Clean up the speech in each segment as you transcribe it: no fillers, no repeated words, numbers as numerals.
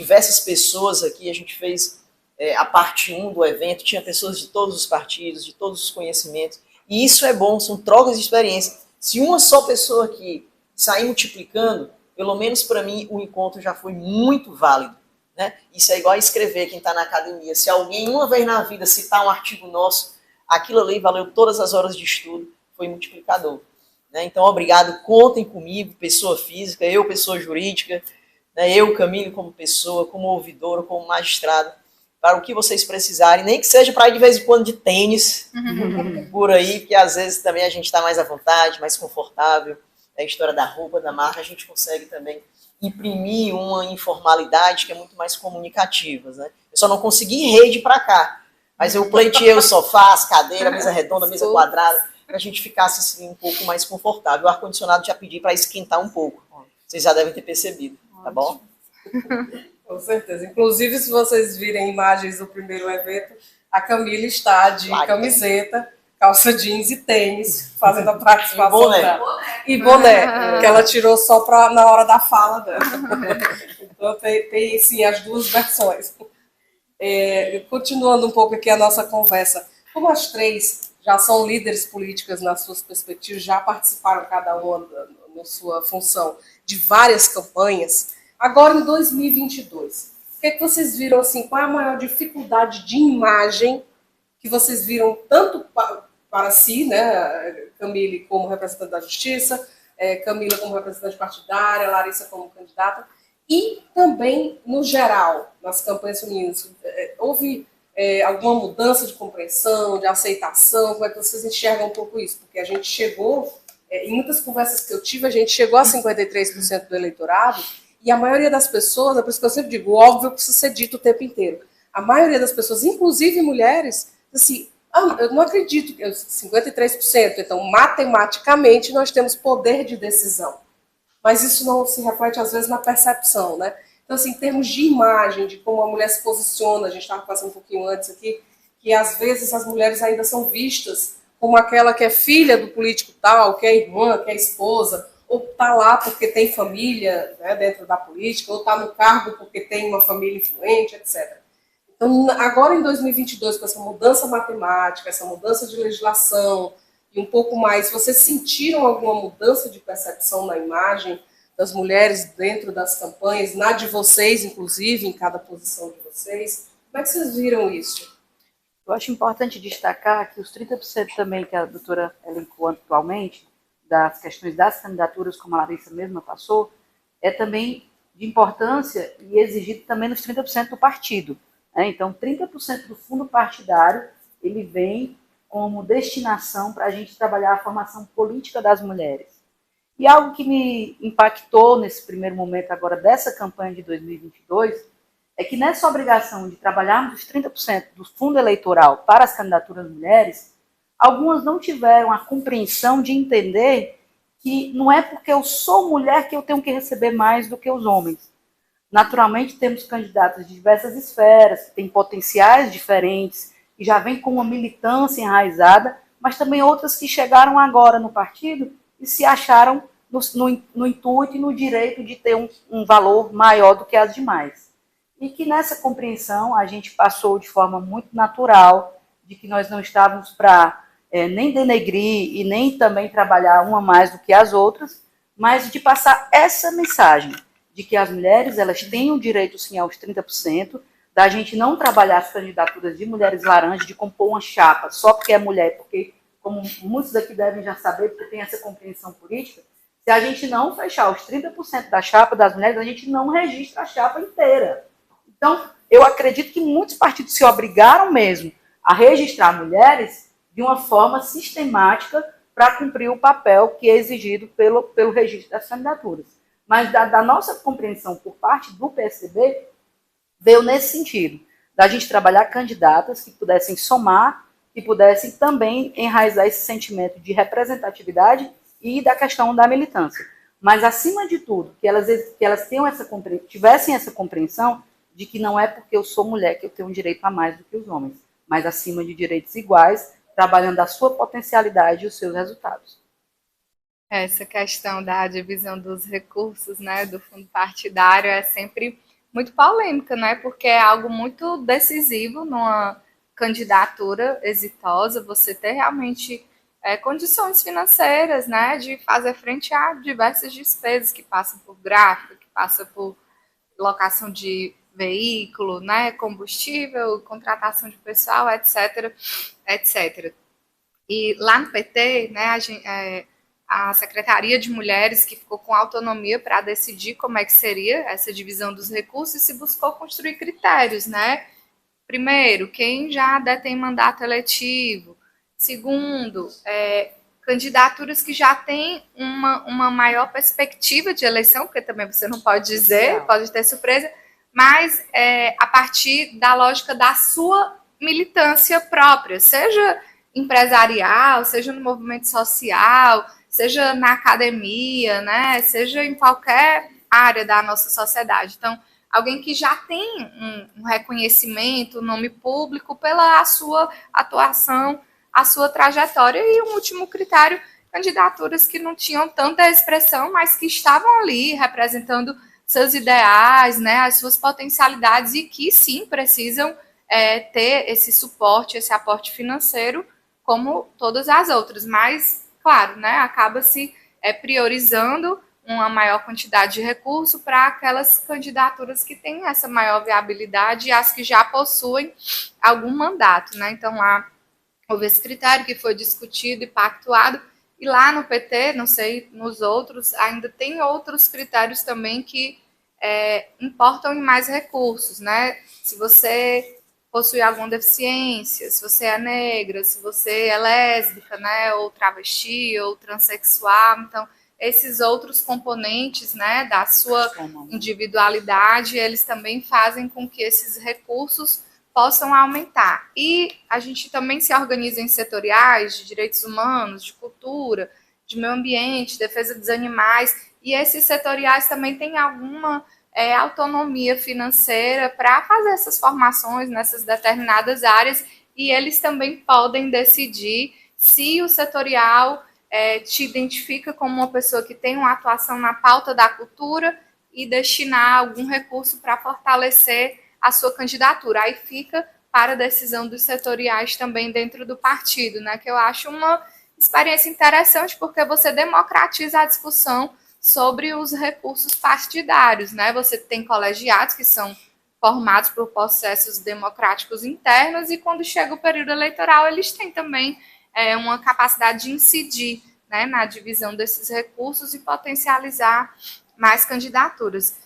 diversas pessoas aqui, a gente fez a parte 1 do evento, tinha pessoas de todos os partidos, de todos os conhecimentos, e isso é bom, são trocas de experiência. Se uma só pessoa aqui sair multiplicando, pelo menos para mim o encontro já foi muito válido. Né? Isso é igual a escrever, quem está na academia. Se alguém uma vez na vida citar um artigo nosso, aquilo ali valeu todas as horas de estudo, foi multiplicador. Né? Então, obrigado, contem comigo, pessoa física, eu, pessoa jurídica, né? Eu, Camille, como pessoa, como ouvidor, como magistrado, para o que vocês precisarem, nem que seja para ir de vez em quando de tênis, por aí, porque às vezes também a gente está mais à vontade, mais confortável, a história da roupa, da marca, a gente consegue também imprimir uma informalidade que é muito mais comunicativa. Né? Eu só não consegui rede para cá, mas eu pleiteei o sofá, as cadeiras, a mesa redonda, a mesa quadrada, para a gente ficasse assim, um pouco mais confortável. O ar-condicionado já pedi para esquentar um pouco, vocês já devem ter percebido, tá bom? Com certeza. Inclusive, se vocês virem imagens do primeiro evento, a Camille está de camiseta, calça jeans e tênis, fazendo a participação dela. E boné, que ela tirou só na hora da fala dela. Então, tem sim, as duas versões. Continuando um pouco aqui a nossa conversa, como as três já são líderes políticas nas suas perspectivas, já participaram cada uma na sua função de várias campanhas, agora em 2022, o que é que vocês viram, assim, qual é a maior dificuldade de imagem que vocês viram tanto para si, né, Camille como representante da Justiça, Camila como representante partidária, Larissa como candidata, e também, no geral, nas campanhas femininas, houve alguma mudança de compreensão, de aceitação? Como é que vocês enxergam um pouco isso? Porque a gente chegou, em muitas conversas que eu tive, a gente chegou a 53% do eleitorado, e a maioria das pessoas, é por isso que eu sempre digo, o óbvio precisa ser dito o tempo inteiro. A maioria das pessoas, inclusive mulheres, assim, eu não acredito que 53%, então matematicamente nós temos poder de decisão. Mas isso não se reflete, às vezes, na percepção, né? Então, assim, em termos de imagem, de como a mulher se posiciona, a gente estava passando um pouquinho antes aqui, que às vezes as mulheres ainda são vistas como aquela que é filha do político tal, que é irmã, que é esposa, ou está lá porque tem família, né, dentro da política, ou está no cargo porque tem uma família influente, etc. Então, agora em 2022, com essa mudança matemática, essa mudança de legislação, e um pouco mais, vocês sentiram alguma mudança de percepção na imagem das mulheres dentro das campanhas, na de vocês, inclusive, em cada posição de vocês? Como é que vocês viram isso? Eu acho importante destacar que os 30% também que a doutora elencou atualmente, das questões das candidaturas, como a Larissa mesma passou, é também de importância e exigido também nos 30% do partido. Né? Então, 30% do fundo partidário, ele vem como destinação para a gente trabalhar a formação política das mulheres. E algo que me impactou nesse primeiro momento agora dessa campanha de 2022 é que nessa obrigação de trabalharmos os 30% do fundo eleitoral para as candidaturas mulheres, algumas não tiveram a compreensão de entender que não é porque eu sou mulher que eu tenho que receber mais do que os homens. Naturalmente, temos candidatas de diversas esferas, que têm potenciais diferentes, que já vêm com uma militância enraizada, mas também outras que chegaram agora no partido e se acharam no intuito e no direito de ter um valor maior do que as demais. E que nessa compreensão a gente passou de forma muito natural, de que nós não estávamos para nem denegrir e nem também trabalhar uma mais do que as outras, mas de passar essa mensagem, de que as mulheres elas têm o direito sim aos 30%, da gente não trabalhar as candidaturas de mulheres laranjas, de compor uma chapa só porque é mulher, porque, como muitos aqui devem já saber, porque tem essa compreensão política, se a gente não fechar os 30% da chapa das mulheres, a gente não registra a chapa inteira. Então, eu acredito que muitos partidos se obrigaram mesmo a registrar mulheres de uma forma sistemática para cumprir o papel que é exigido pelo registro das candidaturas. Mas da nossa compreensão por parte do PSDB, veio nesse sentido, da gente trabalhar candidatas que pudessem somar, que pudessem também enraizar esse sentimento de representatividade e da questão da militância. Mas, acima de tudo, que elas tivessem essa compreensão de que não é porque eu sou mulher que eu tenho um direito a mais do que os homens, mas acima de direitos iguais, trabalhando a sua potencialidade e os seus resultados. Essa questão da divisão dos recursos, né, do fundo partidário é sempre muito polêmica, né? Porque é algo muito decisivo numa candidatura exitosa, você ter realmente condições financeiras, né? De fazer frente a diversas despesas que passam por gráfico, que passam por locação de veículo, né? Combustível, contratação de pessoal, etc, etc. E lá no PT, né, a Secretaria de Mulheres, que ficou com autonomia para decidir como é que seria essa divisão dos recursos, e se buscou construir critérios, né? Primeiro, quem já detém mandato eletivo. Segundo, candidaturas que já têm uma maior perspectiva de eleição, porque também você não pode dizer, pode ter surpresa, mas a partir da lógica da sua militância própria, seja empresarial, seja no movimento social, seja na academia, né, seja em qualquer área da nossa sociedade. Então, alguém que já tem um reconhecimento, um nome público pela sua atuação, a sua trajetória. E um último critério, candidaturas que não tinham tanta expressão, mas que estavam ali representando seus ideais, né, as suas potencialidades, e que sim precisam ter esse suporte, esse aporte financeiro, como todas as outras. Mas, claro, né, acaba-se priorizando uma maior quantidade de recurso para aquelas candidaturas que têm essa maior viabilidade e as que já possuem algum mandato, né? Então, lá houve esse critério que foi discutido e pactuado, e lá no PT, não sei, nos outros, ainda tem outros critérios também que importam em mais recursos, né? Se você possui alguma deficiência, se você é negra, se você é lésbica, né, ou travesti, ou transexual. Então, esses outros componentes, né, da sua individualidade, eles também fazem com que esses recursos possam aumentar. E a gente também se organiza em setoriais de direitos humanos, de cultura, de meio ambiente, defesa dos animais, e esses setoriais também têm alguma autonomia financeira para fazer essas formações nessas determinadas áreas, e eles também podem decidir se o setorial te identifica como uma pessoa que tem uma atuação na pauta da cultura e destinar algum recurso para fortalecer a sua candidatura. Aí fica para a decisão dos setoriais também dentro do partido, né? Que eu acho uma experiência interessante, porque você democratiza a discussão sobre os recursos partidários, né? Você tem colegiados que são formados por processos democráticos internos, e quando chega o período eleitoral, eles têm também uma capacidade de incidir, né, na divisão desses recursos e potencializar mais candidaturas.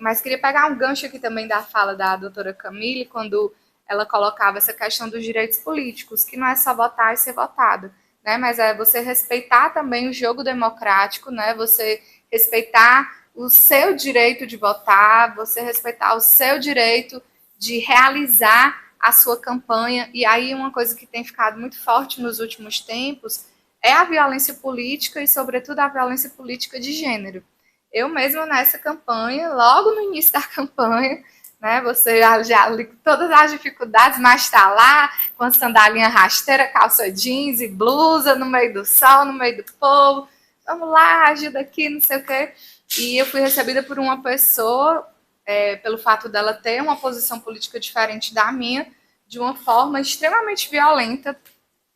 Mas queria pegar um gancho aqui também da fala da doutora Camille, quando ela colocava essa questão dos direitos políticos, que não é só votar e ser votado, né, mas é você respeitar também o jogo democrático, né, você respeitar o seu direito de votar, você respeitar o seu direito de realizar a sua campanha. E aí uma coisa que tem ficado muito forte nos últimos tempos é a violência política, e sobretudo a violência política de gênero. Eu mesma nessa campanha, logo no início da campanha, né, você já li todas as dificuldades, mas está lá com a sandalinha rasteira, calça jeans e blusa, no meio do sol, no meio do povo, vamos lá, ajuda aqui, não sei o quê. E eu fui recebida por uma pessoa, pelo fato dela ter uma posição política diferente da minha, de uma forma extremamente violenta,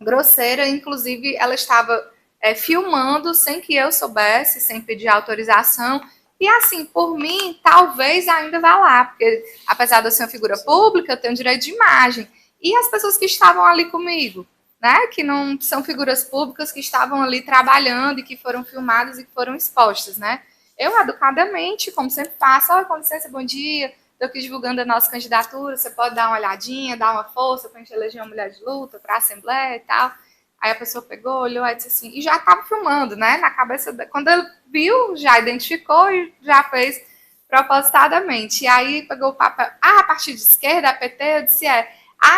grosseira. Inclusive ela estava filmando sem que eu soubesse, sem pedir autorização. E assim, por mim, talvez ainda vá lá, porque apesar de eu ser uma figura pública, eu tenho direito de imagem. E as pessoas que estavam ali comigo, né, que não são figuras públicas, que estavam ali trabalhando e que foram filmadas e que foram expostas, né? Eu, educadamente, como sempre faço, com licença, bom dia, estou aqui divulgando a nossa candidatura, você pode dar uma olhadinha, dar uma força para a gente eleger uma mulher de luta para a Assembleia e tal. Aí a pessoa pegou, olhou e disse assim, e já estava filmando, né, na cabeça, quando ele viu, já identificou e já fez propositadamente. E aí pegou o papel, a partir de esquerda, a PT, eu disse,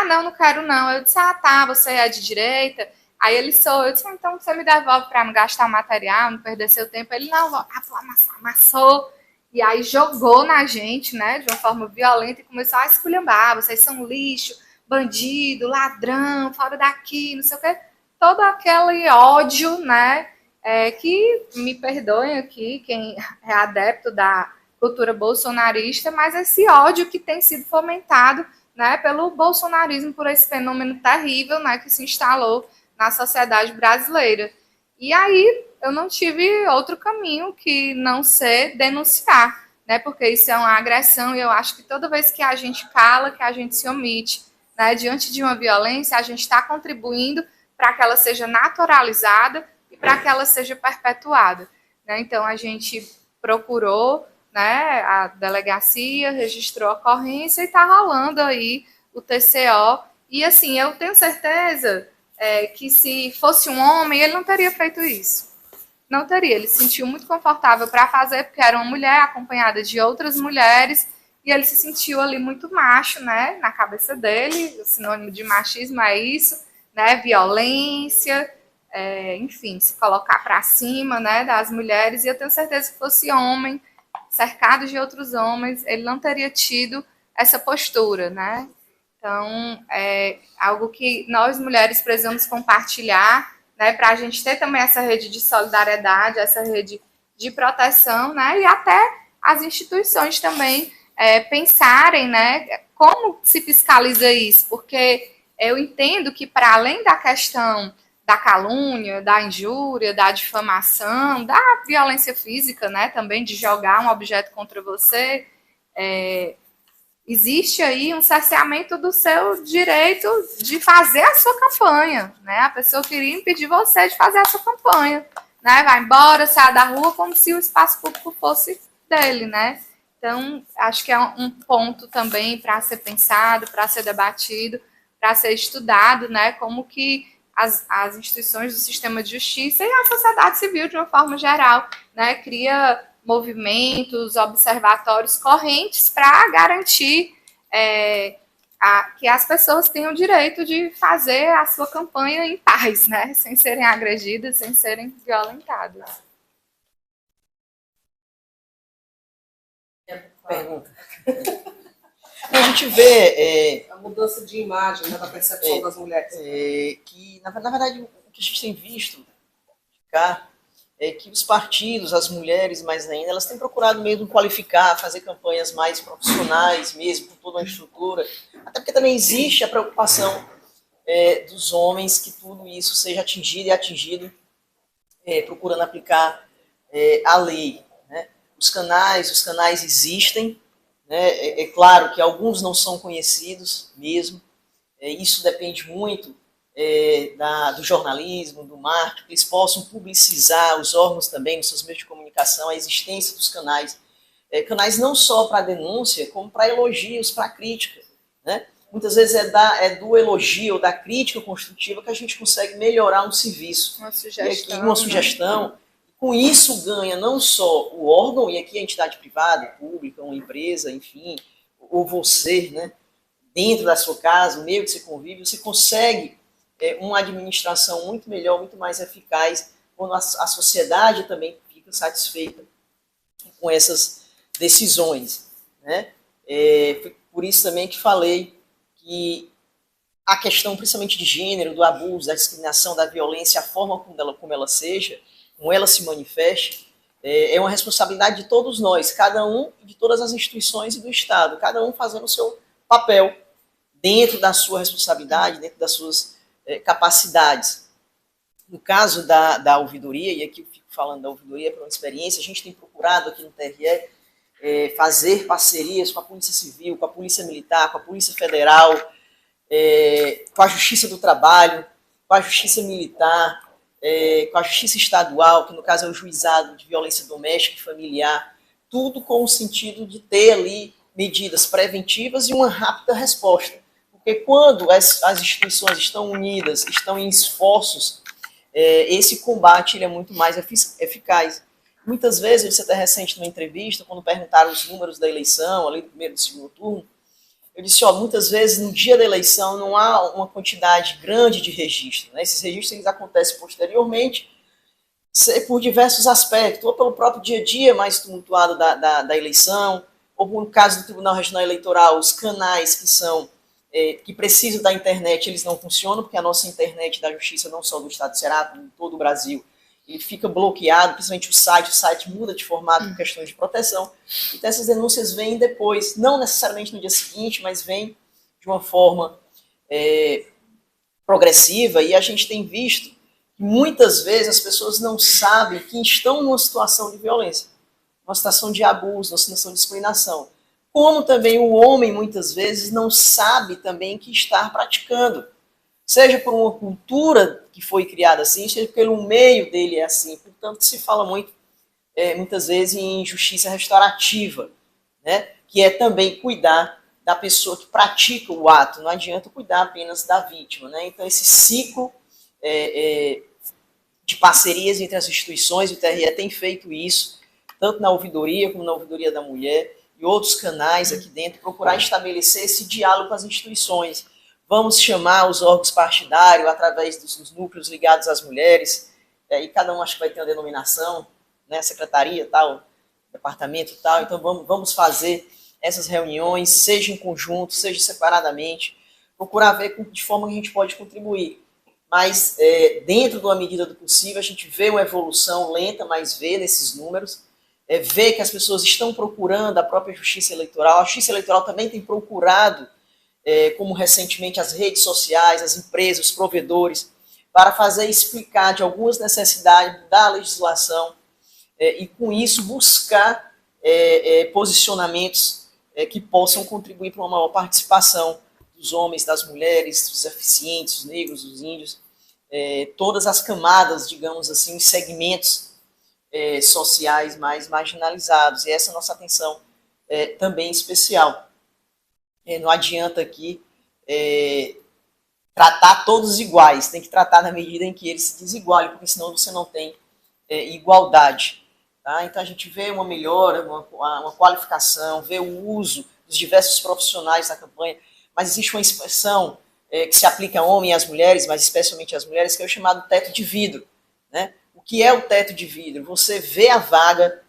não quero não. Eu disse, tá, você é de direita? Aí ele eu disse, então você me devolve para não gastar o material, não perder seu tempo. Ele, não, amassou. E aí jogou na gente, né, de uma forma violenta, e começou a esculhambar, vocês são lixo, bandido, ladrão, fora daqui, não sei o quê. Todo aquele ódio, né, que me perdoem aqui, quem é adepto da cultura bolsonarista, mas esse ódio que tem sido fomentado, né, pelo bolsonarismo, por esse fenômeno terrível, né, que se instalou na sociedade brasileira. E aí eu não tive outro caminho que não ser denunciar, né, porque isso é uma agressão e eu acho que toda vez que a gente cala, que a gente se omite, né, diante de uma violência, a gente está contribuindo para que ela seja naturalizada e para que ela seja perpetuada, né? Então a gente procurou, né, a delegacia, registrou a ocorrência e está rolando aí o TCO. E assim, eu tenho certeza que se fosse um homem, ele não teria feito isso. Não teria. Ele se sentiu muito confortável para fazer, porque era uma mulher acompanhada de outras mulheres, e ele se sentiu ali muito macho, né, na cabeça dele. O sinônimo de machismo é isso, né, violência, enfim, se colocar para cima, né, das mulheres. E eu tenho certeza que fosse homem, cercado de outros homens, ele não teria tido essa postura, né? Então, é algo que nós mulheres precisamos compartilhar, né, para a gente ter também essa rede de solidariedade, essa rede de proteção, né, e até as instituições também pensarem, né, como se fiscaliza isso, porque eu entendo que para além da questão da calúnia, da injúria, da difamação, da violência física, né, também de jogar um objeto contra você, existe aí um cerceamento do seu direito de fazer a sua campanha, né? A pessoa queria impedir você de fazer a sua campanha, né? Vai embora, sai da rua como se o espaço público fosse dele, né? Então, acho que é um ponto também para ser pensado, para ser debatido, para ser estudado, né? Como que as instituições do sistema de justiça e a sociedade civil, de uma forma geral, né, cria movimentos, observatórios, correntes para garantir que as pessoas tenham o direito de fazer a sua campanha em paz, né, sem serem agredidas, sem serem violentadas. Pergunta. A gente vê a mudança de imagem, né, da percepção das mulheres. Que, na verdade, o que a gente tem visto cá é que os partidos, as mulheres mais ainda, elas têm procurado mesmo qualificar, fazer campanhas mais profissionais mesmo, com toda uma estrutura, até porque também existe a preocupação dos homens que tudo isso seja atingido e atingido procurando aplicar a lei, né? Os canais existem, né? É claro que alguns não são conhecidos mesmo, isso depende muito do jornalismo, do marketing, que eles possam publicizar, os órgãos também, nos seus meios de comunicação, a existência dos canais. Canais não só para denúncia, como para elogios, para crítica, né? Muitas vezes é do elogio, da crítica construtiva que a gente consegue melhorar um serviço. Uma sugestão. Uma sugestão. Com isso ganha não só o órgão, e aqui a entidade privada, pública, uma empresa, enfim, ou você, né, dentro da sua casa, o meio que você convive, você consegue uma administração muito melhor, muito mais eficaz, quando a sociedade também fica satisfeita com essas decisões, né? Foi por isso também que falei que a questão, principalmente de gênero, do abuso, da discriminação, da violência, a forma como ela seja, como ela se manifeste, é uma responsabilidade de todos nós, cada um, de todas as instituições e do Estado, cada um fazendo o seu papel dentro da sua responsabilidade, dentro das suas capacidades. No caso da ouvidoria, e aqui eu fico falando da ouvidoria por uma experiência, a gente tem procurado aqui no TRE fazer parcerias com a Polícia Civil, com a Polícia Militar, com a Polícia Federal, com a Justiça do Trabalho, com a Justiça Militar, com a Justiça Estadual, que no caso é o Juizado de Violência Doméstica e Familiar, tudo com o sentido de ter ali medidas preventivas e uma rápida resposta. Porque quando as instituições estão unidas, estão em esforços, esse combate ele é muito mais eficaz. Muitas vezes, eu disse até recente numa entrevista, quando perguntaram os números da eleição, ali do primeiro e do segundo turno, eu disse, muitas vezes no dia da eleição não há uma quantidade grande de registros, né? Esses registros eles acontecem posteriormente, por diversos aspectos, ou pelo próprio dia a dia mais tumultuado da eleição, ou no caso do Tribunal Regional Eleitoral, os canais que precisam da internet, eles não funcionam, porque a nossa internet da Justiça, não só do Estado do Ceará, como em todo o Brasil, ele fica bloqueado, principalmente o site muda de formato por questões de proteção. Então essas denúncias vêm depois, não necessariamente no dia seguinte, mas vêm de uma forma progressiva, e a gente tem visto que muitas vezes as pessoas não sabem que estão numa situação de violência, numa situação de abuso, numa situação de discriminação. Como também o homem, muitas vezes, não sabe também que está praticando. Seja por uma cultura que foi criada assim, seja pelo meio dele é assim. Portanto, se fala muito, muitas vezes, em justiça restaurativa, né? Que é também cuidar da pessoa que pratica o ato. Não adianta cuidar apenas da vítima, né? Então, esse ciclo de parcerias entre as instituições, o TRE tem feito isso, tanto na ouvidoria como na ouvidoria da mulher, e outros canais aqui dentro, procurar estabelecer esse diálogo com as instituições. Vamos chamar os órgãos partidários através dos núcleos ligados às mulheres, e cada um acho que vai ter uma denominação, né, secretaria tal, departamento tal, então vamos fazer essas reuniões, seja em conjunto, seja separadamente, procurar ver de forma que a gente pode contribuir. Mas dentro de uma medida do possível, a gente vê uma evolução lenta, mas vê nesses números, vê que as pessoas estão procurando a própria justiça eleitoral, a justiça eleitoral também tem procurado, como recentemente as redes sociais, as empresas, os provedores, para fazer explicar de algumas necessidades da legislação e com isso buscar posicionamentos que possam contribuir para uma maior participação dos homens, das mulheres, dos deficientes, dos negros, dos índios, todas as camadas, digamos assim, os segmentos sociais mais marginalizados. E essa é a nossa atenção também especial. Não adianta aqui tratar todos iguais, tem que tratar na medida em que eles se desigualem, porque senão você não tem igualdade. Tá? Então a gente vê uma melhora, uma qualificação, vê o uso dos diversos profissionais na campanha, mas existe uma expressão que se aplica a homens e às mulheres, mas especialmente às mulheres, que é o chamado teto de vidro. Né? O que é o teto de vidro? Você vê a vaga,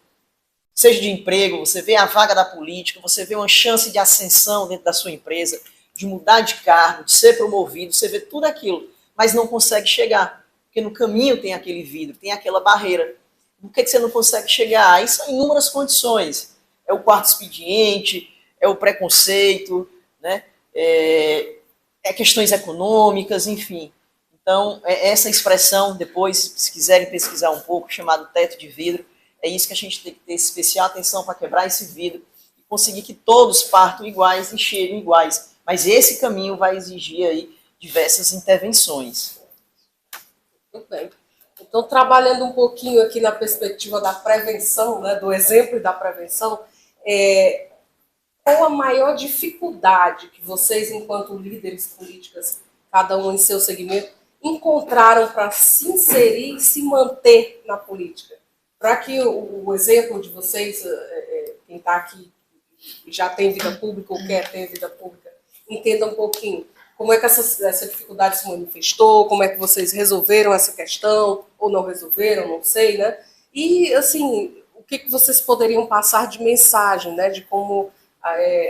seja de emprego, você vê a vaga da política, você vê uma chance de ascensão dentro da sua empresa, de mudar de cargo, de ser promovido, você vê tudo aquilo, mas não consegue chegar, porque no caminho tem aquele vidro, tem aquela barreira. Por que você não consegue chegar? Aí são inúmeras condições. É o quarto expediente, é o preconceito, né? Questões econômicas, enfim. Então, essa expressão, depois, se quiserem pesquisar um pouco, chamado teto de vidro, é isso que a gente tem que ter especial atenção para quebrar esse vidro e conseguir que todos partam iguais e cheguem iguais. Mas esse caminho vai exigir aí diversas intervenções. Muito bem. Então, trabalhando um pouquinho aqui na perspectiva da prevenção, né, do exemplo da prevenção, qual a maior dificuldade que vocês, enquanto líderes políticas, cada um em seu segmento, encontraram para se inserir e se manter na política? Para que o exemplo de vocês, quem está aqui já tem vida pública ou quer ter vida pública, entenda um pouquinho como é que essa dificuldade se manifestou, como é que vocês resolveram essa questão, ou não resolveram, não sei, né? E, assim, o que vocês poderiam passar de mensagem, né, de como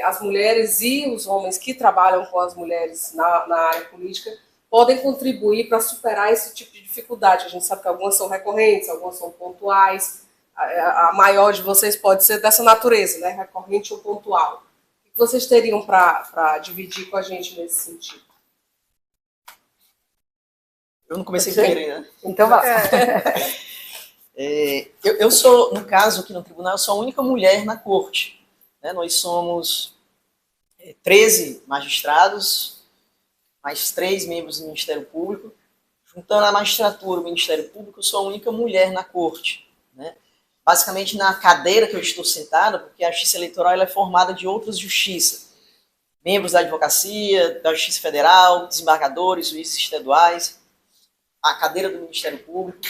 as mulheres e os homens que trabalham com as mulheres na área política podem contribuir para superar esse tipo de dificuldade. A gente sabe que algumas são recorrentes, algumas são pontuais. A maior de vocês pode ser dessa natureza, né? Recorrente ou pontual. O que vocês teriam para dividir com a gente nesse sentido? Eu não comecei primeiro ainda. Então, vai. Eu sou, no caso aqui no tribunal, eu sou a única mulher na corte. Né? Nós somos 13 magistrados, mais 3 membros do Ministério Público. Juntando a magistratura e o Ministério Público, eu sou a única mulher na corte. Né? Basicamente na cadeira que eu estou sentada, porque a Justiça Eleitoral ela é formada de outras justiças. Membros da advocacia, da Justiça Federal, desembargadores, juízes estaduais, a cadeira do Ministério Público.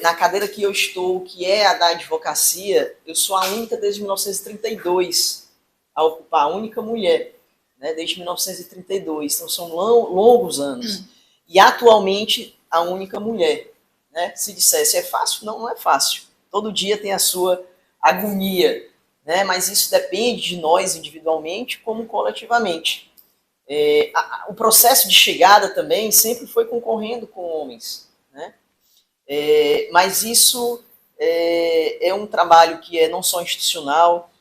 Na cadeira que eu estou, que é a da advocacia, eu sou a única desde 1932 a ocupar, a única mulher, né, desde 1932. Então são longos anos. E atualmente a única mulher. Né? Se dissesse é fácil, não é fácil. Todo dia tem a sua agonia, né? Mas isso depende de nós individualmente como coletivamente. O processo de chegada também sempre foi concorrendo com homens. Né? Mas isso é um trabalho que é não só institucional,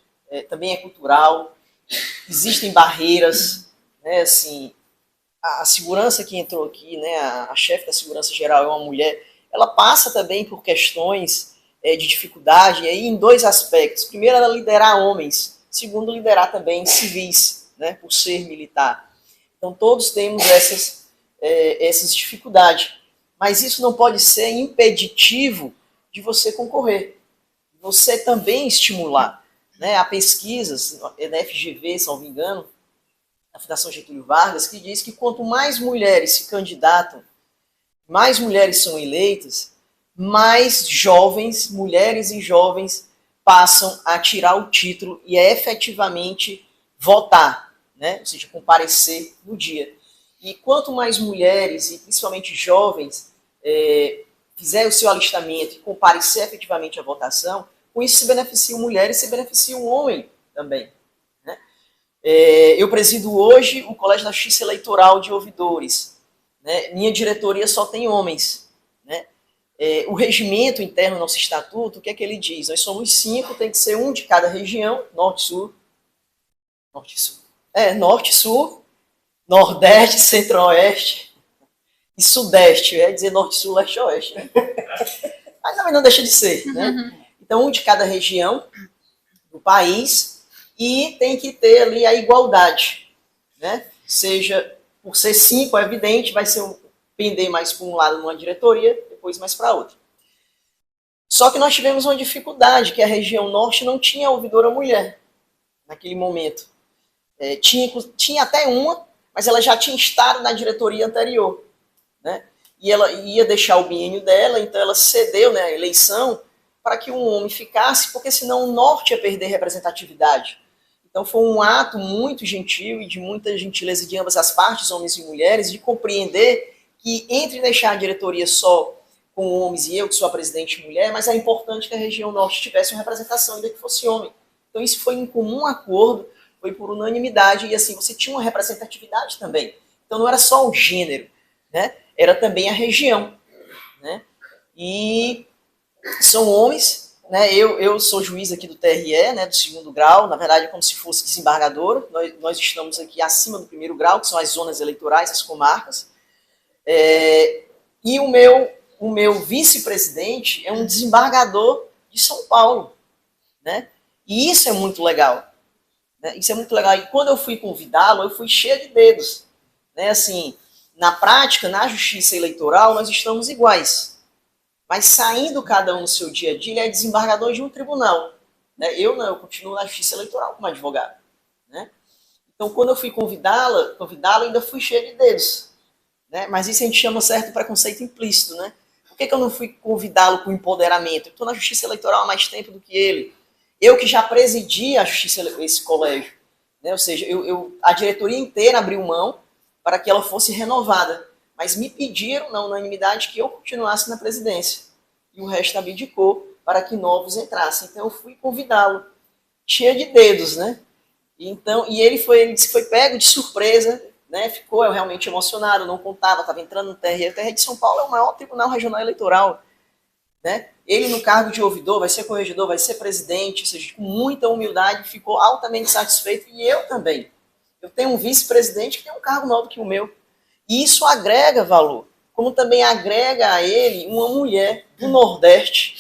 também é cultural, existem barreiras, né, assim, a segurança que entrou aqui, né, a chefe da segurança geral é uma mulher, ela passa também por questões de dificuldade, e aí em dois aspectos. Primeiro, ela liderar homens. Segundo, liderar também civis, né, por ser militar. Então, todos temos essas dificuldades. Mas isso não pode ser impeditivo de você concorrer. Você também estimular. Né? Há pesquisas, na FGV, se não me engano, da Fundação Getúlio Vargas, que diz que quanto mais mulheres se candidatam, mais mulheres são eleitas, mais jovens, mulheres e jovens, passam a tirar o título e a efetivamente votar, né? Ou seja, comparecer no dia. E quanto mais mulheres, e principalmente jovens, fizer o seu alistamento e comparecer efetivamente à votação, com isso se beneficiam mulheres e se beneficia o homem também. Né? Eu presido hoje o Colégio da Justiça Eleitoral de Ouvidores. Né? Minha diretoria só tem homens. Né? O regimento interno do nosso estatuto, o que é que ele diz? Nós somos 5, tem que ser um de cada região, norte-sul, norte-sul, nordeste, centro-oeste e sudeste, dizer norte-sul, leste-oeste. Né? Mas também não deixa de ser. Né? Então, um de cada região do país e tem que ter ali a igualdade. Né? Seja, por ser 5, é evidente, vai ser pender mais para um lado numa diretoria, depois mais para outra. Só que nós tivemos uma dificuldade, que a região norte não tinha ouvidora mulher naquele momento. Tinha até uma, mas ela já tinha estado na diretoria anterior. Né? E ela ia deixar o biênio dela, então ela cedeu, né, a eleição para que um homem ficasse, porque senão o norte ia perder representatividade. Então foi um ato muito gentil e de muita gentileza de ambas as partes, homens e mulheres, de compreender que entre deixar a diretoria só com homens e eu, que sou a presidente mulher, mas é importante que a região norte tivesse uma representação, ainda que fosse homem. Então isso foi em comum acordo, foi por unanimidade, e assim, você tinha uma representatividade também. Então não era só o gênero, né? Era também a região. Né? E são homens, né? Eu sou juiz aqui do TRE, né, do 2º grau, na verdade é como se fosse desembargador, nós estamos aqui acima do 1º grau, que são as zonas eleitorais, as comarcas, e o meu vice-presidente é um desembargador de São Paulo, né? E isso é muito legal, né? Isso é muito legal, e quando eu fui convidá-lo, eu fui cheio de dedos, né? Assim, na prática, na justiça eleitoral, nós estamos iguais. Mas saindo cada um no seu dia a dia, ele é desembargador de um tribunal. Né? Eu não, eu continuo na justiça eleitoral como advogado. Né? Então, quando eu fui convidá-lo, ainda fui cheio de dedos. Né? Mas isso a gente chama certo preconceito implícito. Né? Por que eu não fui convidá-lo com empoderamento? Eu estou na justiça eleitoral há mais tempo do que ele. Eu que já presidi a justiça, esse colégio. Né? Ou seja, a diretoria inteira abriu mão para que ela fosse renovada. Mas me pediram, na unanimidade, que eu continuasse na presidência. E o resto abdicou para que novos entrassem. Então eu fui convidá-lo, cheio de dedos, né? E ele disse que foi pego de surpresa, né? Ficou realmente emocionado, não contava, estava entrando no TRE. O TRE de São Paulo é o maior tribunal regional eleitoral. Né? Ele, no cargo de ouvidor, vai ser corregedor, vai ser presidente, ou seja, com muita humildade, ficou altamente satisfeito, e eu também. Eu tenho um vice-presidente que tem um cargo maior do que o meu. E isso agrega valor, como também agrega a ele uma mulher do Nordeste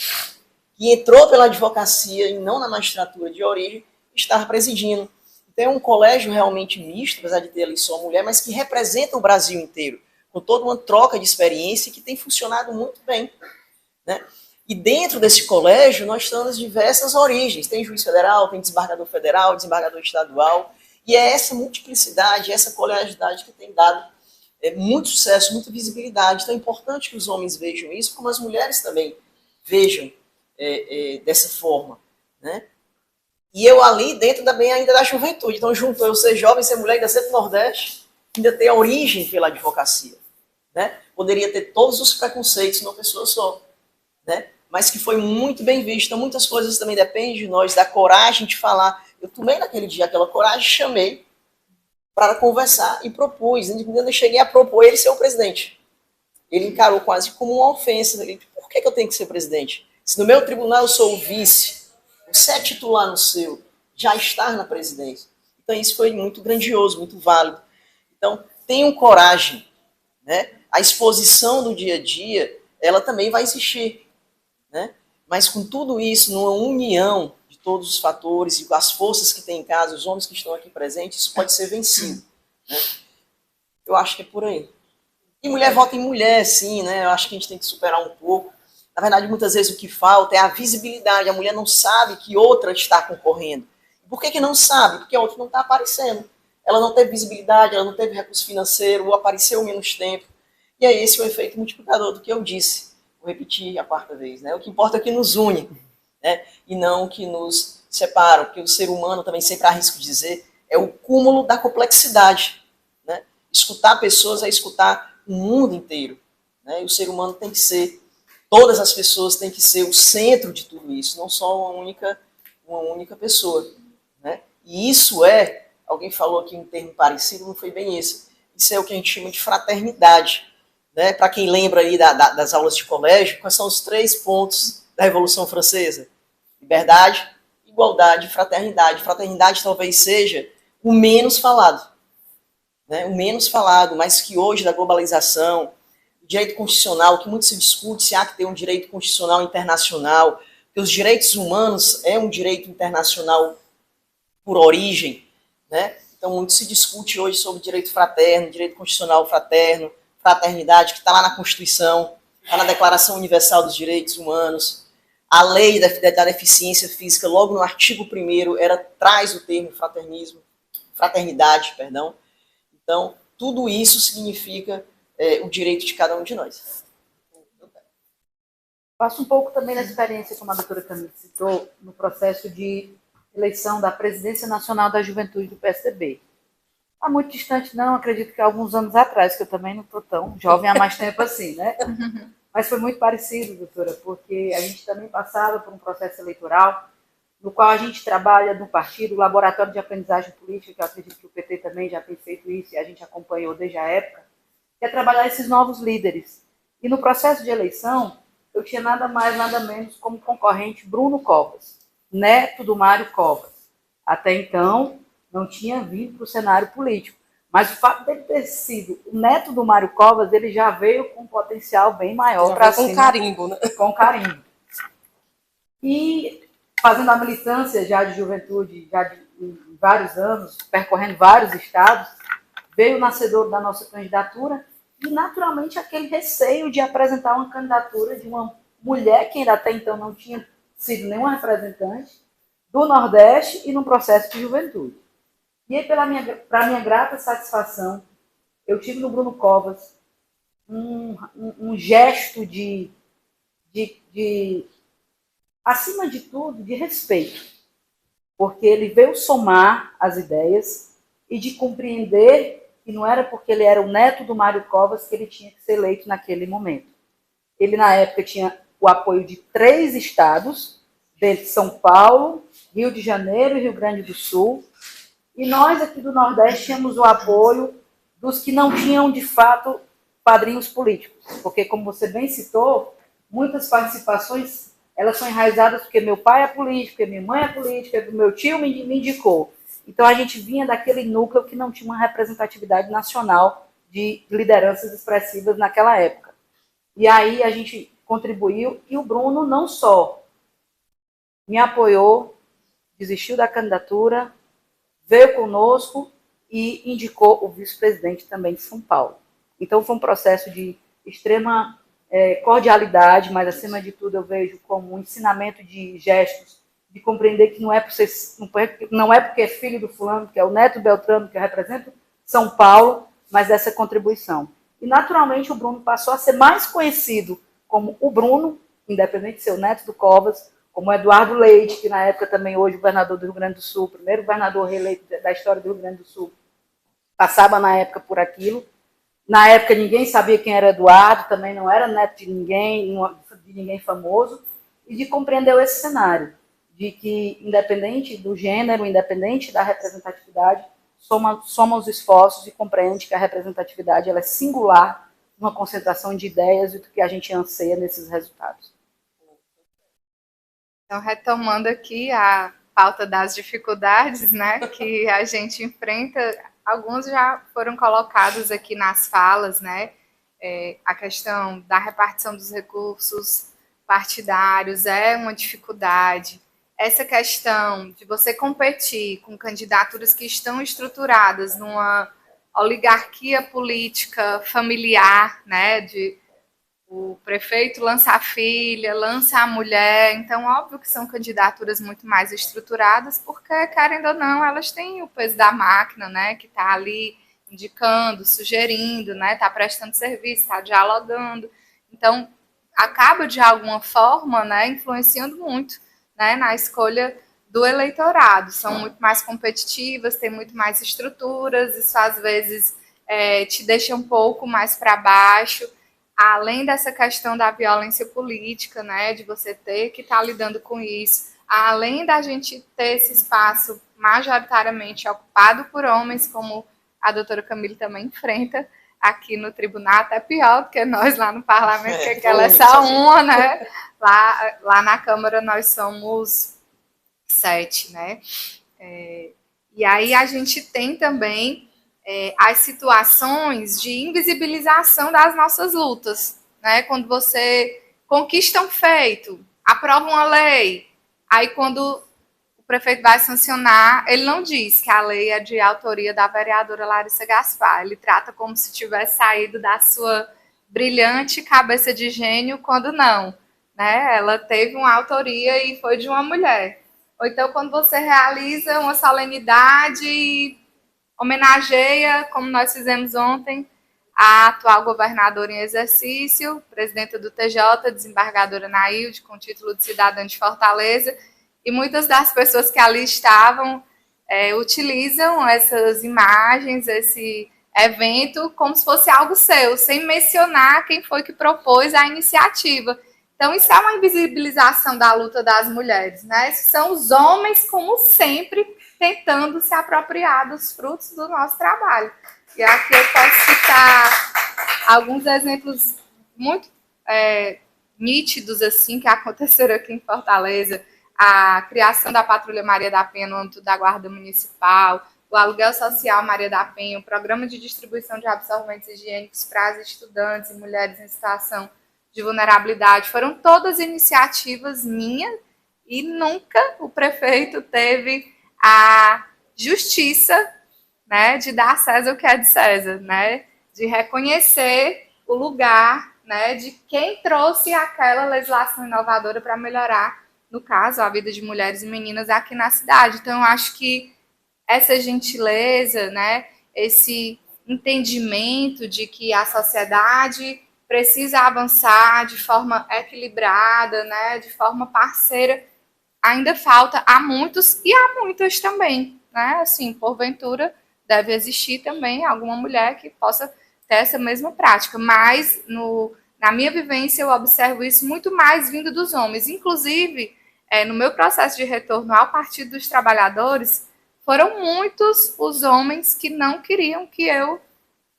que entrou pela advocacia e não na magistratura de origem, estar presidindo. Então é um colégio realmente misto, apesar de ter ali só mulher, mas que representa o Brasil inteiro, com toda uma troca de experiência que tem funcionado muito bem. Né? E dentro desse colégio nós temos diversas origens, tem juiz federal, tem desembargador federal, desembargador estadual, e é essa multiplicidade, essa colegialidade que tem dado muito sucesso, muita visibilidade. Então é importante que os homens vejam isso, como as mulheres também vejam dessa forma. Né? E eu ali dentro também ainda da juventude, então junto eu ser jovem, ser mulher, ainda ser do Nordeste, ainda ter a origem pela advocacia. Né? Poderia ter todos os preconceitos numa pessoa só. Né? Mas que foi muito bem visto. Então muitas coisas também dependem de nós, da coragem de falar. Eu tomei naquele dia aquela coragem, chamei para conversar e propus. Eu cheguei a propor ele ser o presidente. Ele encarou quase como uma ofensa. Por que é que eu tenho que ser presidente? Se no meu tribunal eu sou o vice, você é titular no seu, já estar na presidência. Então isso foi muito grandioso, muito válido. Então tenham coragem, né? A exposição do dia a dia, ela também vai existir, né? Mas com tudo isso, numa união de todos os fatores e as forças que tem em casa, os homens que estão aqui presentes, isso pode ser vencido, né? Eu acho que é por aí. E mulher vota em mulher, sim, né? Eu acho que a gente tem que superar um pouco. Na verdade, muitas vezes o que falta é a visibilidade. A mulher não sabe que outra está concorrendo. Por que não sabe? Porque a outra não está aparecendo. Ela não teve visibilidade, ela não teve recurso financeiro, ou apareceu menos tempo. E é esse o efeito multiplicador do que eu disse. Vou repetir a quarta vez, né? O que importa é o que nos une, né? E não o que nos separa. Porque o ser humano, também sempre arrisco dizer, é o cúmulo da complexidade, né? Escutar pessoas é escutar o mundo inteiro, né? E o ser humano tem que ser, todas as pessoas têm que ser o centro de tudo isso, não só uma única pessoa, né? E isso é, alguém falou aqui um termo parecido, não foi bem esse, isso é o que a gente chama de fraternidade, né? Para quem lembra aí das aulas de colégio, quais são os 3 pontos da Revolução Francesa? Liberdade, igualdade e fraternidade. Fraternidade talvez seja o menos falado, né, o menos falado, mas que hoje, da globalização, o direito constitucional, que muito se discute se há que ter um direito constitucional internacional, que os direitos humanos é um direito internacional por origem, né? Então muito se discute hoje sobre direito fraterno, direito constitucional fraterno, fraternidade, que está lá na Constituição, está na Declaração Universal dos Direitos Humanos, a lei da deficiência física, logo no artigo 1º, traz o termo fraternidade, perdão. Então, tudo isso significa o direito de cada um de nós. Passo um pouco também da experiência, como a doutora Camille citou, no processo de eleição da Presidência Nacional da Juventude do PSDB. Está muito distante, não, acredito que há alguns anos atrás, que eu também não estou tão jovem há mais tempo assim, né? Mas foi muito parecido, doutora, porque a gente também passava por um processo eleitoral no qual a gente trabalha no partido, o Laboratório de Aprendizagem Política, que eu acredito que o PT também já tem feito isso, e a gente acompanhou desde a época, que é trabalhar esses novos líderes. E no processo de eleição, eu tinha nada mais, nada menos como concorrente Bruno Covas, neto do Mário Covas. Até então, não tinha vindo para o cenário político. Mas o fato dele ter sido o neto do Mário Covas, ele já veio com um potencial bem maior para cima. Com carimbo, né? Com carimbo. E fazendo a militância já de juventude, já de vários anos, percorrendo vários estados, veio o nascedor da nossa candidatura e, naturalmente, aquele receio de apresentar uma candidatura de uma mulher que ainda até então não tinha sido nenhuma representante do Nordeste e no processo de juventude. E aí, para minha grata satisfação, eu tive no Bruno Covas um gesto de, acima de tudo, de respeito, porque ele veio somar as ideias e de compreender que não era porque ele era o neto do Mário Covas que ele tinha que ser eleito naquele momento. Ele, na época, tinha o apoio de 3 estados, dentro de São Paulo, Rio de Janeiro e Rio Grande do Sul, e nós aqui do Nordeste tínhamos o apoio dos que não tinham, de fato, padrinhos políticos, porque, como você bem citou, muitas participações elas são enraizadas porque meu pai é político, porque minha mãe é política, porque meu tio me indicou. Então, a gente vinha daquele núcleo que não tinha uma representatividade nacional de lideranças expressivas naquela época. E aí a gente contribuiu, e o Bruno não só me apoiou, desistiu da candidatura, veio conosco e indicou o vice-presidente também de São Paulo. Então, foi um processo de extrema cordialidade, mas, acima de tudo, eu vejo como um ensinamento de gestos, de compreender que não é porque é filho do fulano, que é o neto Beltrano, que representa São Paulo, mas essa contribuição. E, naturalmente, o Bruno passou a ser mais conhecido como o Bruno, independente de ser o neto do Covas, como Eduardo Leite, que na época também hoje governador do Rio Grande do Sul, primeiro governador reeleito da história do Rio Grande do Sul, passava na época por aquilo. Na época ninguém sabia quem era Eduardo, também não era neto de ninguém famoso, e de compreender esse cenário, de que, independente do gênero, independente da representatividade, soma os esforços e compreende que a representatividade ela é singular uma concentração de ideias e do que a gente anseia nesses resultados. Então, retomando aqui a pauta das dificuldades, né, que a gente enfrenta, alguns já foram colocados aqui nas falas, né, a questão da repartição dos recursos partidários é uma dificuldade. Essa questão de você competir com candidaturas que estão estruturadas numa oligarquia política familiar, né, de o prefeito lança a filha, lança a mulher, então óbvio que são candidaturas muito mais estruturadas, porque, querendo ou não, elas têm o peso da máquina, né, que está ali indicando, sugerindo, né, está prestando serviço, está dialogando, então acaba de alguma forma, né, influenciando muito, né, na escolha do eleitorado, são muito mais competitivas, têm muito mais estruturas, isso às vezes te deixa um pouco mais para baixo, além dessa questão da violência política, né, de você ter que estar lidando com isso, além da gente ter esse espaço majoritariamente ocupado por homens, como a doutora Camille também enfrenta aqui no tribunal, até pior do que nós lá no parlamento, porque ela é só uma, né, lá na Câmara nós somos 7, né, e aí a gente tem também as situações de invisibilização das nossas lutas, né? Quando você conquista um feito, aprova uma lei, aí quando o prefeito vai sancionar, ele não diz que a lei é de autoria da vereadora Larissa Gaspar, ele trata como se tivesse saído da sua brilhante cabeça de gênio, quando não, né? Ela teve uma autoria e foi de uma mulher. Ou então quando você realiza uma solenidade e homenageia, como nós fizemos ontem, a atual governadora em exercício, presidenta do TJ, desembargadora Nailde, com título de cidadã de Fortaleza, e muitas das pessoas que ali estavam utilizam essas imagens, esse evento, como se fosse algo seu, sem mencionar quem foi que propôs a iniciativa. Então, isso é uma invisibilização da luta das mulheres, né? São os homens, como sempre, tentando se apropriar dos frutos do nosso trabalho. E aqui eu posso citar alguns exemplos muito nítidos assim que aconteceram aqui em Fortaleza: a criação da Patrulha Maria da Penha no âmbito da Guarda Municipal, o aluguel social Maria da Penha, o programa de distribuição de absorventes higiênicos para as estudantes e mulheres em situação de vulnerabilidade. Foram todas iniciativas minhas e nunca o prefeito teve a justiça, né, de dar a César o que é de César, né, de reconhecer o lugar, né, de quem trouxe aquela legislação inovadora para melhorar, no caso, a vida de mulheres e meninas aqui na cidade. Então, eu acho que essa gentileza, né, esse entendimento de que a sociedade precisa avançar de forma equilibrada, né, de forma parceira, ainda falta a muitos e a muitas também, né? Assim, porventura, deve existir também alguma mulher que possa ter essa mesma prática, mas na minha vivência eu observo isso muito mais vindo dos homens. Inclusive, no meu processo de retorno ao Partido dos Trabalhadores, foram muitos os homens que não queriam que eu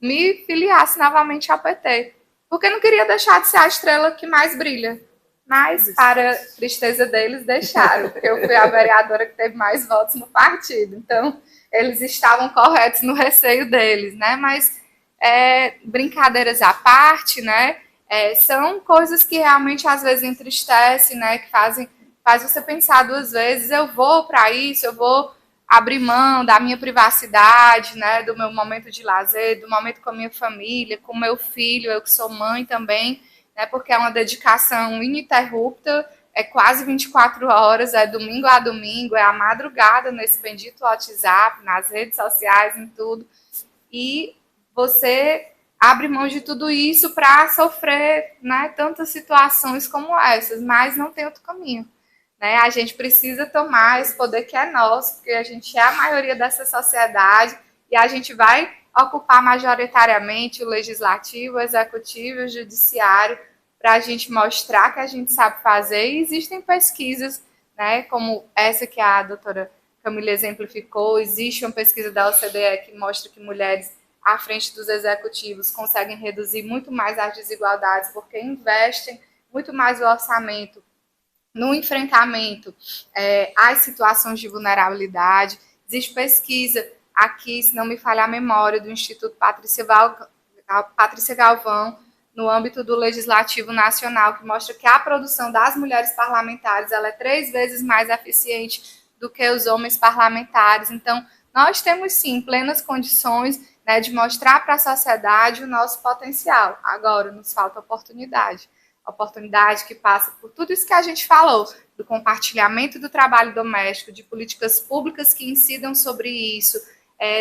me filiasse novamente ao PT, porque não queria deixar de ser a estrela que mais brilha. Mas, para tristeza deles, deixaram, porque eu fui a vereadora que teve mais votos no partido. Então, eles estavam corretos no receio deles, né? Mas, brincadeiras à parte, né? São coisas que realmente, às vezes, entristecem, né? Que faz você pensar duas vezes, eu vou para isso, eu vou abrir mão da minha privacidade, né? Do meu momento de lazer, do momento com a minha família, com o meu filho, eu que sou mãe também, né, porque é uma dedicação ininterrupta, é quase 24 horas, é domingo a domingo, é a madrugada nesse bendito WhatsApp, nas redes sociais, em tudo. E você abre mão de tudo isso para sofrer, né, tantas situações como essas, mas não tem outro caminho. Né? A gente precisa tomar esse poder que é nosso, porque a gente é a maioria dessa sociedade e a gente vai ocupar majoritariamente o legislativo, o executivo e o judiciário para a gente mostrar que a gente sabe fazer. E existem pesquisas, né, como essa que a doutora Camila exemplificou, existe uma pesquisa da OCDE que mostra que mulheres à frente dos executivos conseguem reduzir muito mais as desigualdades, porque investem muito mais o orçamento no enfrentamento às situações de vulnerabilidade. Existe pesquisa aqui, se não me falha a memória, do Instituto Patrícia Galvão, no âmbito do Legislativo Nacional, que mostra que a produção das mulheres parlamentares ela é 3 vezes mais eficiente do que os homens parlamentares. Então, nós temos, sim, plenas condições, né, de mostrar para a sociedade o nosso potencial. Agora, nos falta oportunidade. Oportunidade que passa por tudo isso que a gente falou, do compartilhamento do trabalho doméstico, de políticas públicas que incidam sobre isso,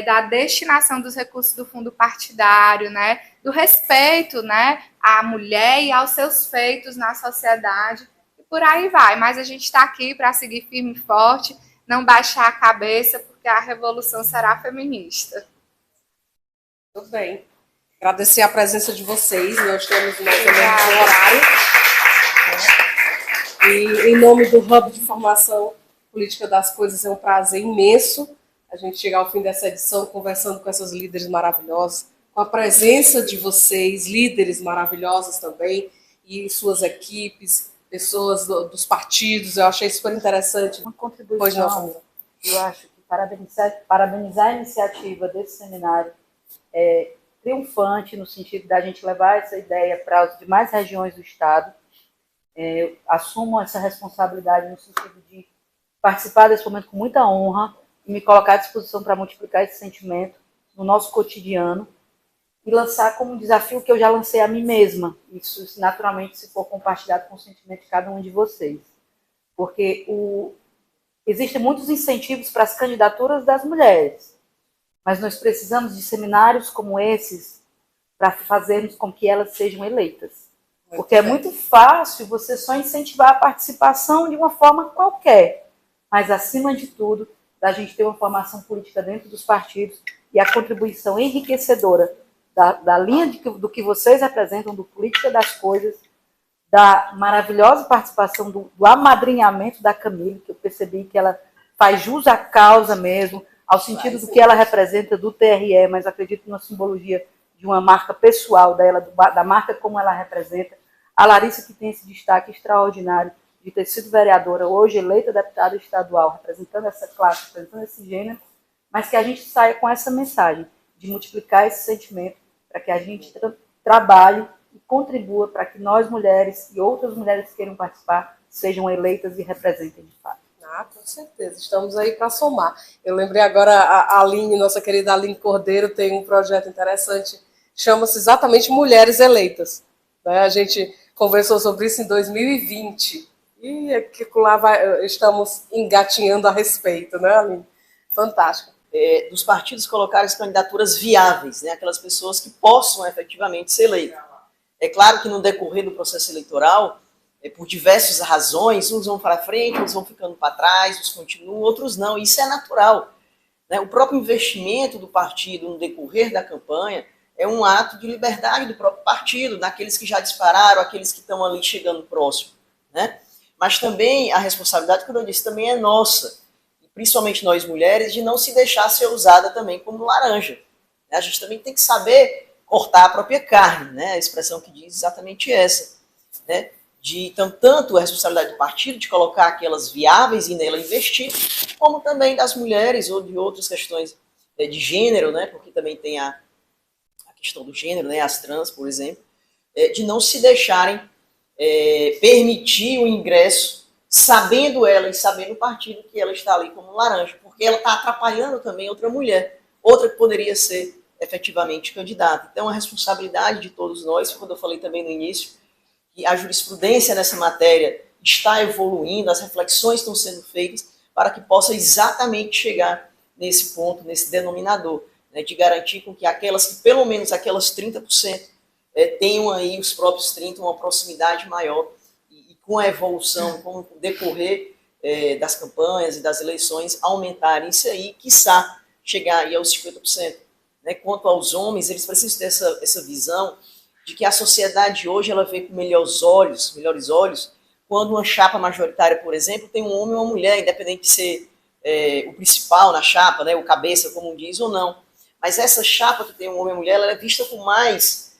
da destinação dos recursos do fundo partidário, né, do respeito, né, à mulher e aos seus feitos na sociedade, e por aí vai. Mas a gente está aqui para seguir firme e forte, não baixar a cabeça, porque a revolução será feminista. Muito bem. Agradecer a presença de vocês, nós temos mais ou menos um horário. E em nome do Hub de Formação Política das Coisas, é um prazer imenso a gente chegar ao fim dessa edição conversando com essas líderes maravilhosas, com a presença de vocês, líderes maravilhosas também, e suas equipes, pessoas dos partidos. Eu achei super interessante. Uma contribuição, eu acho que parabenizar a iniciativa desse seminário é triunfante, no sentido da gente levar essa ideia para as demais regiões do Estado. Assumo essa responsabilidade no sentido de participar desse momento com muita honra e me colocar à disposição para multiplicar esse sentimento no nosso cotidiano e lançar como um desafio que eu já lancei a mim mesma, isso naturalmente se for compartilhado com o sentimento de cada um de vocês. Porque existem muitos incentivos para as candidaturas das mulheres, mas nós precisamos de seminários como esses para fazermos com que elas sejam eleitas. Porque é muito fácil você só incentivar a participação de uma forma qualquer, mas, acima de tudo, da gente ter uma formação política dentro dos partidos e a contribuição enriquecedora da linha do que vocês representam, do Política das Coisas, da maravilhosa participação do amadrinhamento da Camille, que eu percebi que ela faz jus à causa mesmo, ao sentido do que ela representa do TRE, mas acredito na simbologia de uma marca pessoal dela, da marca como ela representa. A Larissa, que tem esse destaque extraordinário de ter sido vereadora, hoje eleita deputada estadual, representando essa classe, representando esse gênero, mas que a gente saia com essa mensagem de multiplicar esse sentimento para que a gente trabalhe e contribua para que nós, mulheres, e outras mulheres que queiram participar, sejam eleitas e representem de fato. Com certeza, estamos aí para somar. Eu lembrei agora, a Aline, nossa querida Aline Cordeiro, tem um projeto interessante, chama-se exatamente Mulheres Eleitas. A gente conversou sobre isso em 2020, e aqui lá estamos engatinhando a respeito, né, Aline? Fantástico. Dos partidos colocarem as candidaturas viáveis, né, aquelas pessoas que possam efetivamente ser eleitas. É claro que no decorrer do processo eleitoral, por diversas razões, uns vão para frente, uns vão ficando para trás, uns continuam, outros não. Isso é natural, né? O próprio investimento do partido no decorrer da campanha é um ato de liberdade do próprio partido, daqueles que já dispararam, aqueles que estão ali chegando próximo, né? Mas também a responsabilidade, como eu disse, também é nossa, principalmente nós mulheres, de não se deixar ser usada também como laranja. A gente também tem que saber cortar a própria carne, né? A expressão que diz exatamente essa, né? Tanto a responsabilidade do partido de colocar aquelas viáveis e nela investir, como também das mulheres ou de outras questões de gênero, né? Porque também tem a questão do gênero, né? As trans, por exemplo, de não se deixarem permitir o ingresso, sabendo ela e sabendo o partido que ela está ali como laranja, porque ela está atrapalhando também outra mulher, outra que poderia ser efetivamente candidata. Então, a responsabilidade de todos nós, quando eu falei também no início, que a jurisprudência nessa matéria está evoluindo, as reflexões estão sendo feitas para que possa exatamente chegar nesse ponto, nesse denominador, né, de garantir com que aquelas que, pelo menos aquelas 30%, tenham aí os próprios 30%, uma proximidade maior, e com a evolução, com o decorrer das campanhas e das eleições, aumentarem isso aí, quiçá chegar aí aos 50%. Né? Quanto aos homens, eles precisam ter essa visão de que a sociedade hoje ela vê com melhores olhos, quando uma chapa majoritária, por exemplo, tem um homem ou uma mulher, independente de ser o principal na chapa, né, o cabeça, como diz, ou não. Mas essa chapa que tem um homem e mulher, ela é vista com mais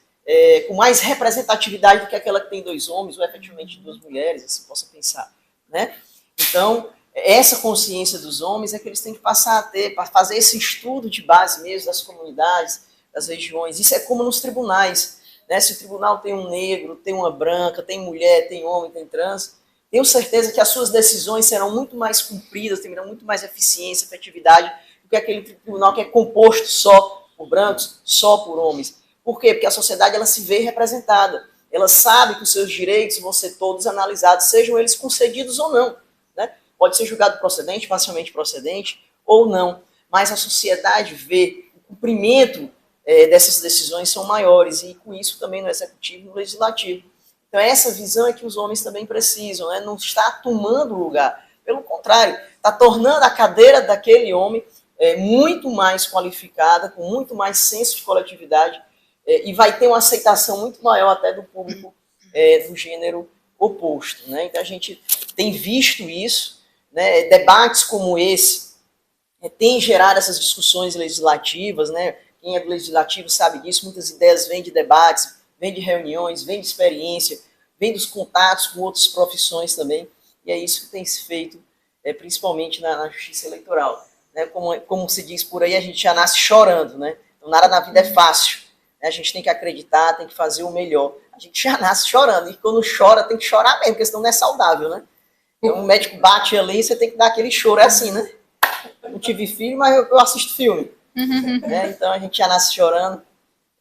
representatividade do que aquela que tem 2 homens, ou efetivamente 2 mulheres, assim possa pensar, né? Então, essa consciência dos homens é que eles têm que passar a ter, para fazer esse estudo de base mesmo das comunidades, das regiões. Isso é como nos tribunais, né? Se o tribunal tem um negro, tem uma branca, tem mulher, tem homem, tem trans, tenho certeza que as suas decisões serão muito mais cumpridas, terão muito mais eficiência, efetividade, do que aquele tribunal que é composto só por brancos, só por homens. Por quê? Porque a sociedade ela se vê representada. Ela sabe que os seus direitos vão ser todos analisados, sejam eles concedidos ou não, né? Pode ser julgado procedente, parcialmente procedente, ou não. Mas a sociedade vê o cumprimento dessas decisões são maiores, e com isso também no executivo e no legislativo. Então essa visão é que os homens também precisam, né? Não está tomando lugar. Pelo contrário, está tornando a cadeira daquele homem muito mais qualificada, com muito mais senso de coletividade, e vai ter uma aceitação muito maior até do público do gênero oposto, né? Então a gente tem visto isso, né? Debates como esse têm gerado essas discussões legislativas, né? Quem é do legislativo sabe disso, muitas ideias vêm de debates, vêm de reuniões, vêm de experiência, vêm dos contatos com outras profissões também, e é isso que tem se feito, principalmente na justiça eleitoral, né? Como se diz por aí, a gente já nasce chorando, né? Então, nada na vida é fácil. A gente tem que acreditar, tem que fazer o melhor. A gente já nasce chorando, e quando chora, tem que chorar mesmo, porque senão não é saudável, né? Então, o médico bate ali e você tem que dar aquele choro, é assim, né? Não tive filho, mas eu assisto filme. Então, a gente já nasce chorando.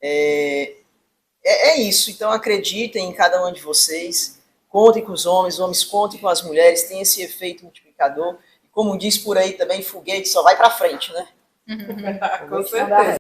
É isso, então acreditem em cada um de vocês, contem com os homens contem com as mulheres, tem esse efeito multiplicador. E como diz por aí também, foguete só vai para frente, né? Com certeza.